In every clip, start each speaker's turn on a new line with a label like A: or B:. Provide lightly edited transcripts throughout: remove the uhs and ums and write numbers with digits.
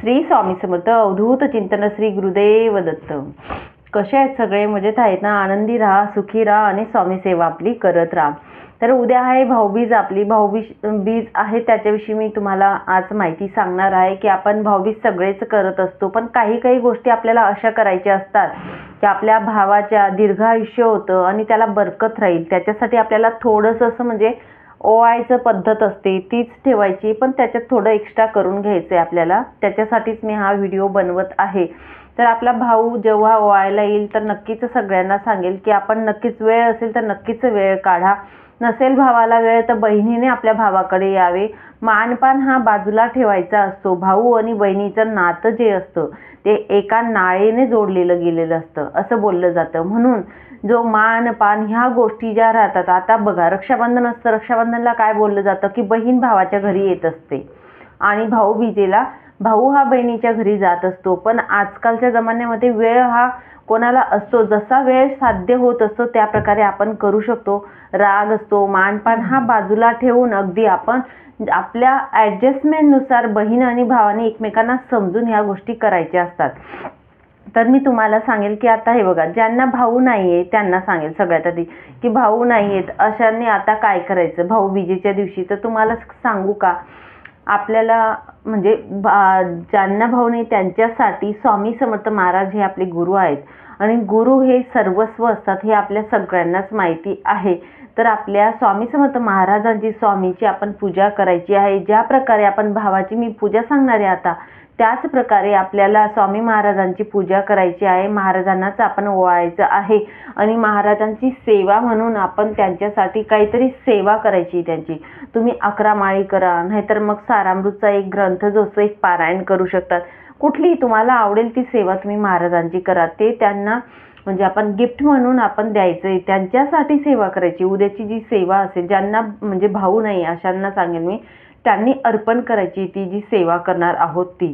A: श्री स्वामी समर्थ. अवधूत चिंतन श्री गुरुदेव दत्त. कसे आहेत सगळे? मजेत आहेत ना? आनंदी राहा, सुखी राहा आणि स्वामी सेवा आपली करत राहा. तर उद्या आहे भाऊबीज. आपली भाऊबीज आहे, त्याच्याविषयी मी तुम्हाला आज माहिती सांगणार आहे की आपण भाऊबीज सगळेच करत असतो, पण काही गोष्टी आपल्याला अशा करायच्या असतात की आपल्या भावाच्या दीर्घायुष्य होतं आणि त्याला बरकत राहील. त्याच्यासाठी आपल्याला थोडंसं असं म्हणजे ओवायचं पद्धत असते तीच ठेवायची, पण त्याच्यात थोडं एक्स्ट्रा करून घ्यायचं आहे आपल्याला. त्याच्यासाठीच मी हा व्हिडिओ बनवत आहे. तर आपला भाऊ जेव्हा ओवायला येईल तर नक्कीच सगळ्यांना सांगेल की आपण नक्कीच वेळ असेल तर नक्कीच वेळ काढा. नसेल भावाला वेळ तर बहिणीने आपल्या भावाकडे यावे. मानपान हा बाजूला ठेवायचा असतो. भाऊ आणि बहिणीचं नातं जे असतं ते एका नाळेने जोडलेलं गेलेलं असतं असं बोललं जातं. म्हणून जो मानपान ह्या गोष्टी ज्या राहतात, आता बघा रक्षाबंधन असतं, रक्षाबंधनला काय बोललं जातं की बहीण भावाच्या घरी येत असते आणि भाऊबीजेला भाऊ हा बहिणीच्या घरी जात असतो. पण आजकालच्या जमान्यामध्ये वेळ हा कोणाला असतो, जसा वेळ साध्य होत असतो त्या प्रकारे आपण करू शकतो. राग असतो, मानपान हा बाजूला ठेवून अगदी आपण आपल्या ॲडजस्टमेंटनुसार बहीण आणि भावाने एकमेकांना समजून ह्या गोष्टी करायच्या असतात. तर मी तुम्हाला सांगेल की आता हे बघा, ज्यांना भाऊ नाही आहे त्यांना सांगेल सगळ्यात आधी की भाऊ नाही आहेत अशांनी आता काय करायचं भाऊबीजेच्या दिवशी. तर तुम्हाला सांगू का, आपल्याला म्हणजे ज्यांना भाऊ नाही त्यांच्यासाठी स्वामी समर्थ महाराज हे आपले गुरु आहेत आणि गुरु हे सर्वस्व असतात हे आपल्या सगळ्यांनाच माहिती आहे. तर आपल्या स्वामी समर्थ महाराजांची स्वामीची आपण पूजा करायची आहे. ज्या प्रकारे आपण भावाची मी पूजा सांगणार आहे आता, त्याच प्रकारे आपल्याला स्वामी महाराजांची पूजा करायची आहे. महाराजांनाच आपण ओवाळायचं आहे आणि महाराजांची सेवा म्हणून आपण त्यांच्यासाठी काहीतरी सेवा करायची त्यांची. तुम्ही 11 माळी करा, नाहीतर मग सारामृतचा एक ग्रंथ जो असतो एक पारायण करू शकतात. कुठली तुम्हाला आवडेल ती सेवा तुम्ही महाराजांची करा. ते त्यांना म्हणजे आपण गिफ्ट म्हणून आपण द्यायचं, त्यांच्यासाठी सेवा करायची. उद्याची जी सेवा असेल, ज्यांना म्हणजे भाऊ नाही अशांना सांगेन मी, त्यांनी अर्पण करायची ती जी सेवा करणार आहोत ती.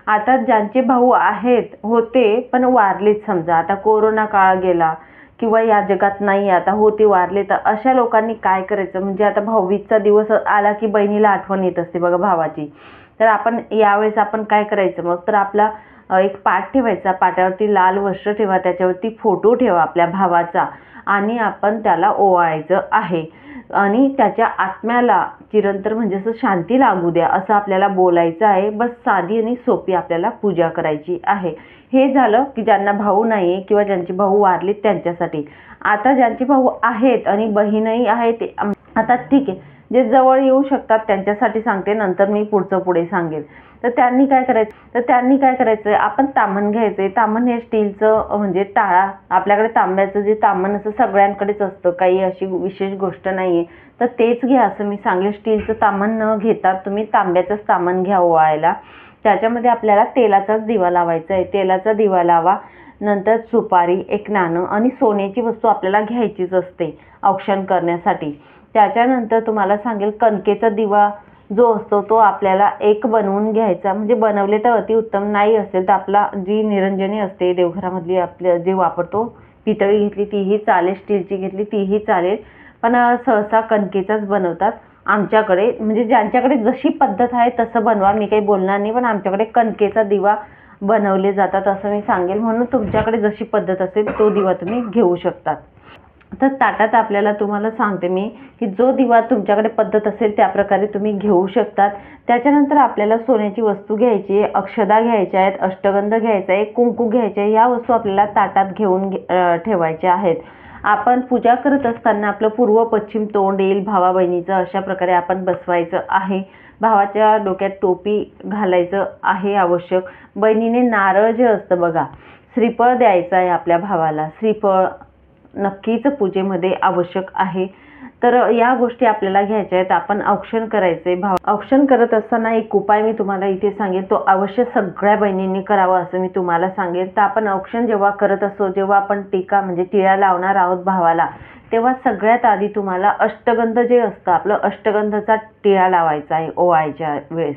A: आता ज्यांचे भाऊ आहेत होते पण वारलेच, समजा आता कोरोना काळ गेला किंवा या जगात नाही आता होते वारले, तर अशा लोकांनी काय करायचं, म्हणजे आता भाऊबीजचा दिवस आला की बहिणीला आठवण येत असते बघा भावाची. तर आपण यावेळेस आपण काय करायचं मग, तर आपला एक पाट ठेवायचा, पाटावरती लाल वस्त्र ठेवा, त्याच्यावरती फोटो ठेवा आपल्या भावाचा आणि आपण त्याला ओवाळायचं आहे आणि त्याच्या आत्म्याला चिरंतर म्हणजे असं शांती लागू द्या असं आपल्याला बोलायचं आहे. बस साधी आणि सोपी आपल्याला पूजा करायची आहे. हे झालं की ज्यांना भाऊ नाही आहे किंवा ज्यांचे भाऊ वारलेत त्यांच्यासाठी. आता ज्यांचे भाऊ आहेत आणि बहीणही आहे ते आता ठीक आहे, जे जवळ येऊ शकतात त्यांच्यासाठी सांगते, नंतर मी पुढे सांगेल. तर त्यांनी काय करायचं आपण ताम्हण घ्यायचे. ताम्हण हे स्टीलचं म्हणजे टाळा, आपल्याकडे तांब्याचं जे ताम्हण असं सगळ्यांकडेच असतं, काही अशी विशेष गोष्ट नाही आहे, तर तेच घ्या असं मी सांगेल. स्टीलचं ताम्हण न घेता तुम्ही तांब्याचंच ताम्हण घ्या ओवाळायला. त्याच्यामध्ये आपल्याला तेलाचाच दिवा लावायचा आहे. तेलाचा दिवा लावा, नंतर सुपारी, एक नाणं आणि सोन्याची वस्तू आपल्याला घ्यायचीच असते औक्षण करण्यासाठी. त्याच्यानंतर तुम्हाला सांगेल कणकेचा दिवा जो असतो तो आपल्याला एक बनवून घ्यायचा, म्हणजे बनवले तर अतिउत्तम, नाही असेल तर आपला जी निरंजनी असते देवघरामधली आपल्या जे वापरतो, पितळी घेतली तीही चालेल, स्टीलची घेतली तीही चालेल, पण सहसा कणकेचाच बनवतात आमच्याकडे. म्हणजे ज्यांच्याकडे जशी पद्धत आहे तसं बनवा, मी काही बोलणार नाही, पण आमच्याकडे कणकेचा दिवा बनवले जातात असं मी सांगेल. म्हणून तुमच्याकडे जशी पद्धत असेल तो दिवा तुम्ही घेऊ शकतात. तर ताटात आपल्याला तुम्हाला सांगते मी की जो दिवा तुमच्याकडे पद्धत असेल त्या प्रकारे तुम्ही घेऊ शकतात. त्याच्यानंतर आपल्याला सोन्याची वस्तू घ्यायची आहे, अक्षदा घ्यायच्या आहेत, अष्टगंध घ्यायचा आहे, कुंकू घ्यायचे आहे. या वस्तू आपल्याला ताटात घेऊन ठेवायच्या आहेत. आपण पूजा करत असताना आपलं पूर्व पश्चिम तोंड येईल भावा बहिणीचं, अशा प्रकारे आपण बसवायचं आहे. भावाच्या डोक्यात टोपी घालायचं आहे आवश्यक. बहिणीने नारळ जे असतं बघा, श्रीफळ द्यायचं आहे आपल्या भावाला. श्रीफळ नक्कीच पूजेमध्ये आवश्यक आहे. तर या गोष्टी आपल्याला घ्यायच्या आहेत. आपण औक्षण करायचे. औक्षण करत असताना एक उपाय मी तुम्हाला इथे सांगेल, तो अवश्य सगळ्या बहिणींनी करावा असं मी तुम्हाला सांगेल. तर आपण औक्षण जेव्हा करत असतो, जेव्हा आपण टीका म्हणजे टिळा लावणार आहोत भावाला, तेव्हा सगळ्यात आधी तुम्हाला अष्टगंध जे असतं आपलं, अष्टगंधाचा टिळा लावायचा आहे ओवाळायच्या वेळेस.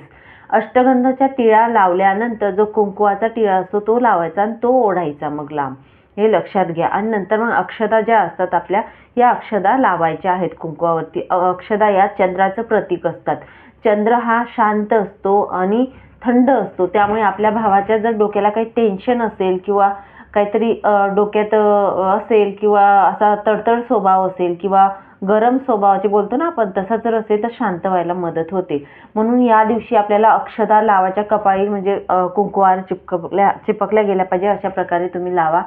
A: अष्टगंधाच्या टिळा लावल्यानंतर जो कुंकवाचा टिळा असतो तो लावायचा आणि तो ओढायचा मग लांब, हे लक्षात घ्या. आणि नंतर मग अक्षदा ज्या असतात आपल्या, या अक्षदा लावायच्या आहेत कुंकवावरती. अक्षदा या चंद्राचं प्रतीक असतात. चंद्र हा शांत असतो आणि थंड असतो, त्यामुळे आपल्या भावाच्या जर डोक्याला काही टेन्शन असेल किंवा काहीतरी डोक्यात असेल किंवा असा तडतड स्वभाव असेल किंवा गरम स्वभावाचे बोलतो ना आपण, तसा जर असेल तर शांत व्हायला मदत होते. म्हणून या दिवशी आपल्याला अक्षता लावाच्या कपाळी म्हणजे कुंकवार चिपकल्या गेल्या पाहिजे, अशा प्रकारे तुम्ही लावा.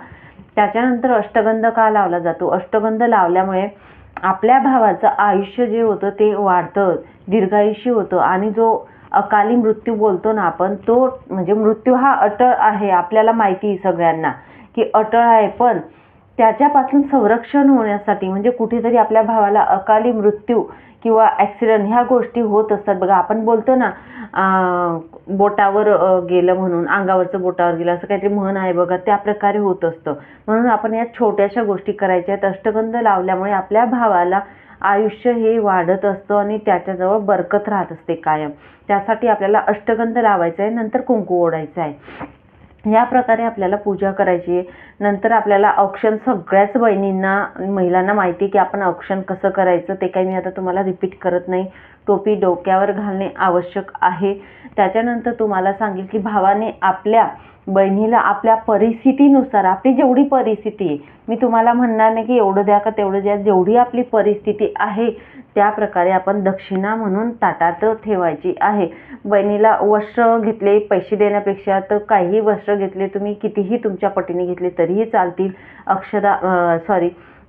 A: त्याच्यानंतर अष्टगंध का लावला जातो? अष्टगंध लावल्यामुळे आपल्या भावाचं आयुष्य जे होतं ते वाढतं, दीर्घायुष्य होतं आणि जो अकाली मृत्यू बोलतो ना आपण, तो म्हणजे मृत्यू हा अटळ आहे, आपल्याला माहिती आहे सगळ्यांना की अटळ आहे, पण त्याच्यापासून संरक्षण होण्यासाठी म्हणजे कुठेतरी आपल्या भावाला अकाली मृत्यू किंवा ॲक्सिडेंट ह्या गोष्टी होत असतात बघा. आपण बोलतो ना बोटावर गेलं म्हणून, अंगावरचं बोटावर गेलं, असं काहीतरी म्हण आहे बघा, त्या प्रकारे होत असतं. म्हणून आपण या छोट्याशा गोष्टी करायच्या आहेत. अष्टगंध लावल्यामुळे आपल्या भावाला आयुष्य हे वाढत असतं आणि त्याच्याजवळ बरकत राहत असते कायम. त्यासाठी आपल्याला अष्टगंध लावायचं आहे, नंतर कुंकू ओढायचं आहे. या प्रकारे आपल्याला पूजा करायची आहे. नंतर आपल्याला औक्षण सगळ्याच बहिणींना, महिलांना माहिती आहे की आपण औक्षण कसं करायचं, ते काही मी आता तुम्हाला रिपीट करत नाही. टोपी डोक्यावर घालणे आवश्यक आहे. त्याच्यानंतर तुम्हाला सांगेल की भावाने आपल्या बहिणीला आपल्या परिस्थितीनुसार, आपली जेवढी परिस्थिती आहे, मी तुम्हाला म्हणणार नाही की एवढं द्या का तेवढं द्या, जेवढी आपली परिस्थिती आहे त्या प्रकारे आपण दक्षिणा म्हणून ताटात ठेवायची आहे. बहिणीला वस्त्र घेतले पैसे देण्यापेक्षा तर काही वस्त्र घेतले, तुम्ही कितीही तुमच्या पटीने घेतले तरीही चालतील.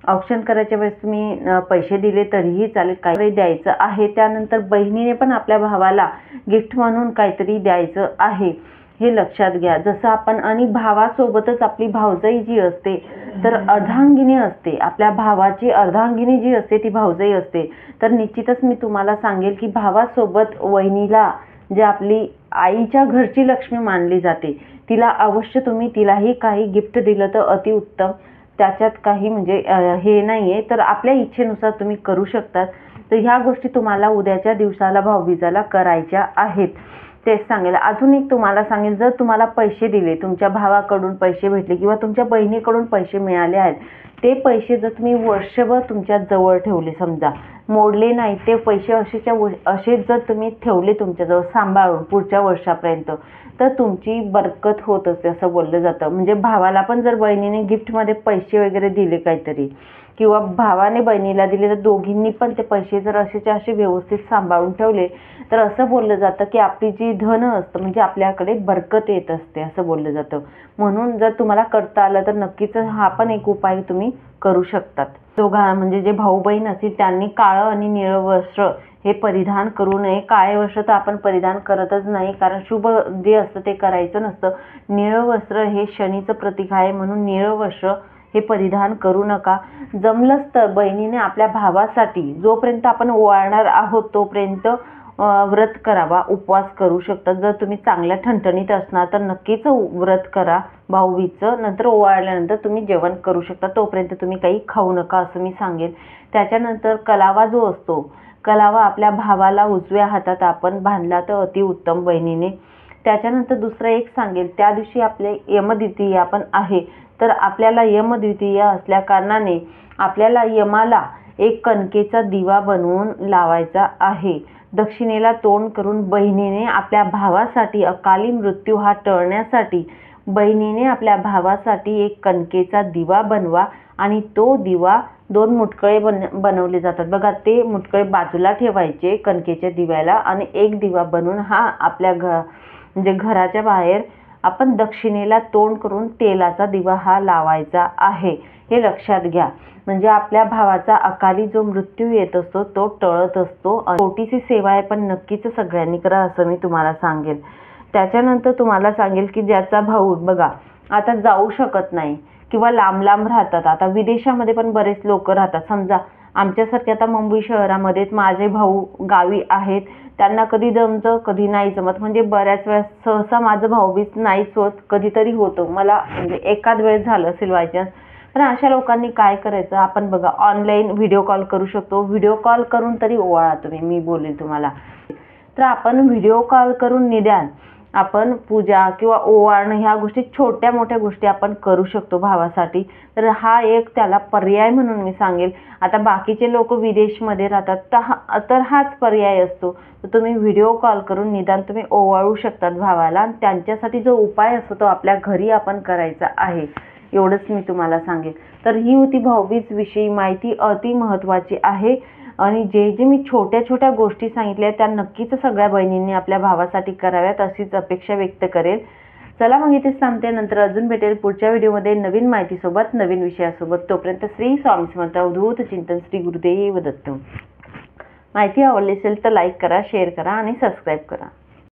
A: औक्षण करायच्या वेळेस तुम्ही पैसे दिले तरीही चालेल, काहीतरी द्यायचं आहे. त्यानंतर बहिणीने पण आपल्या भावाला गिफ्ट म्हणून काहीतरी द्यायचं आहे, हे लक्षात घ्या. जसं आपण आणि भावासोबतच आपली भावजाई जी असते तर अर्धांगिनी असते, आपल्या भावाची अर्धांगिनी जी असते ती भावजाई असते. तर निश्चितच मी तुम्हाला सांगेल की भावासोबत वहिनीला जे आपली आईच्या घरची लक्ष्मी मानली जाते, तिला अवश्य तुम्ही तिलाही काही गिफ्ट दिलं तर अतिउत्तम. त्याच्यात काही म्हणजे हे नाही आहे, तर आपल्या इच्छेनुसार तुम्ही करू शकतात. तर ह्या गोष्टी तुम्हाला उद्याच्या दिवसाला भाऊबीजाला करायच्या आहेत, तेच सांगेल. अजून एक तुम्हाला सांगेल, जर तुम्हाला पैसे दिले, तुमच्या भावाकडून पैसे भेटले किंवा तुमच्या बहिणीकडून पैसे मिळाले आहेत, ते पैसे जर तुम्ही वर्षभर तुमच्या जवळ ठेवले, समजा मोडले नाही ते पैसे, असेच जर तुम्ही ठेवले तुमच्याजवळ सांभाळून पुढच्या वर्षापर्यंत, तर तुमची बरकत होत असते असं बोललं जातं. म्हणजे भावाला पण जर बहिणीने गिफ्टमध्ये पैसे वगैरे दिले काहीतरी किंवा भावाने बहिणीला दिले, तर दोघींनी पण ते पैसे जर असे व्यवस्थित सांभाळून ठेवले तर असं बोललं जातं की आपली जी धन असतं म्हणजे आपल्याकडे बरकत येत असते असं बोललं जातं. म्हणून जर तुम्हाला करता आलं तर नक्कीच हा पण एक उपाय तुम्ही करू शकतात. म्हणजे जे भाऊ बहीण असतील त्यांनी काळं आणि निळं वस्त्र हे परिधान करू नये. काळे वस्त्र तर आपण परिधान करतच नाही, कारण शुभ जे असतं ते करायचं नसतं. निळं वस्त्र हे शनीचं प्रतीक आहे, म्हणून निळं वस्त्र हे परिधान करू नका. जमलंच तर बहिणीने आपल्या भावासाठी जोपर्यंत आपण ओवाळणार आहोत तोपर्यंत व्रत करावा, उपवास करू शकतात. जर तुम्ही चांगल्या ठणठणीत असणार तर नक्कीच व्रत करा भाऊबीजचं. नंतर ओवाळल्यानंतर तुम्ही जेवण करू शकता, तोपर्यंत तुम्ही काही खाऊ नका असं मी सांगेन. त्याच्यानंतर कलावा जो असतो, कलावा आपल्या भावाला उजव्या हातात आपण बांधला तर अतिउत्तम बहिणीने. त्याच्यानंतर दुसरं एक सांगेल, त्या दिवशी आपले यमद्वितीया पण आहे, तर आपल्याला यमद्वितीया असल्या कारणाने आपल्याला यमाला एक कणकेचा दिवा बनवून लावायचा आहे. दक्षिणेला तोंड करून बहिणीने आपल्या भावासाठी अकाली मृत्यू हा टळण्यासाठी बहिणीने आपल्या भावासाठी एक कणकेचा दिवा बनवा आणि तो दिवा 2 मुटकळे बनवले जातात बघा. ते मुटकळे बाजूला ठेवायचे कणकेच्या दिव्याला आणि एक दिवा बनवून हा आपल्या म्हणजे घराच्या बाहेर आपण दक्षिणेला तोंड करून तेलाचा दिवा हा लावायचा आहे, हे लक्षात घ्या. म्हणजे आपल्या भावाचा अकाली जो मृत्यू येत असतो तो टळत असतो. छोटीशी सेवा आहे पण नक्कीच सगळ्यांनी करा असं मी तुम्हाला सांगेल. त्याच्यानंतर तुम्हाला सांगेल की ज्याचा भाऊ बघा आता जाऊ शकत नाही किंवा लांब लांब राहतात, आता विदेशामध्ये पण बरेच लोक राहतात. समजा आमच्यासारखे आता मुंबई शहरामध्येच माझे भाऊ गावी आहेत, त्यांना कधी जमतं कधी नाही जमत. म्हणजे बऱ्याच वेळेस सहसा माझं भाऊबीज नाहीच होत, कधीतरी होतं. मला म्हणजे एखाद वेळेस झालं असेल बाय चान्स. पण अशा लोकांनी काय करायचं, आपण बघा ऑनलाईन व्हिडिओ कॉल करू शकतो. व्हिडिओ कॉल करून तरी ओवाळा तुम्ही, मी बोलेल तुम्हाला. तर आपण व्हिडिओ कॉल करून निदान आपण पूजा किंवा ओवाळणं ह्या गोष्टी छोट्या मोठ्या गोष्टी आपण करू शकतो भावासाठी. तर हा एक त्याला पर्याय म्हणून मी सांगेल. आता बाकीचे लोक विदेशमध्ये राहतात तर हाच पर्याय असतो. तर तुम्ही व्हिडिओ कॉल करून निदान तुम्ही ओवाळू शकतात भावाला. त्यांच्यासाठी जो उपाय असतो तो आपल्या घरी आपण करायचा आहे, एवढंच मी तुम्हाला सांगेन. तर ही होती भाऊबीज विषयी माहिती, अति महत्त्वाची आहे. आणि जे मी छोट्या छोट्या गोष्टी सांगितल्या त्या नक्कीच सगळ्या बहिणींनी आपल्या भावासाठी कराव्यात अशीच अपेक्षा व्यक्त करेल. चला मग इथेच थांबते. नंतर अजून भेटेल पुढच्या व्हिडिओमध्ये नवीन माहितीसोबत, नवीन विषयासोबत. तोपर्यंत श्री स्वामी समर्थ. अवधूत चिंतन. श्री गुरुदेव दत्त. माहिती आवडली असेल तर लाईक करा, शेअर करा आणि सबस्क्राईब करा.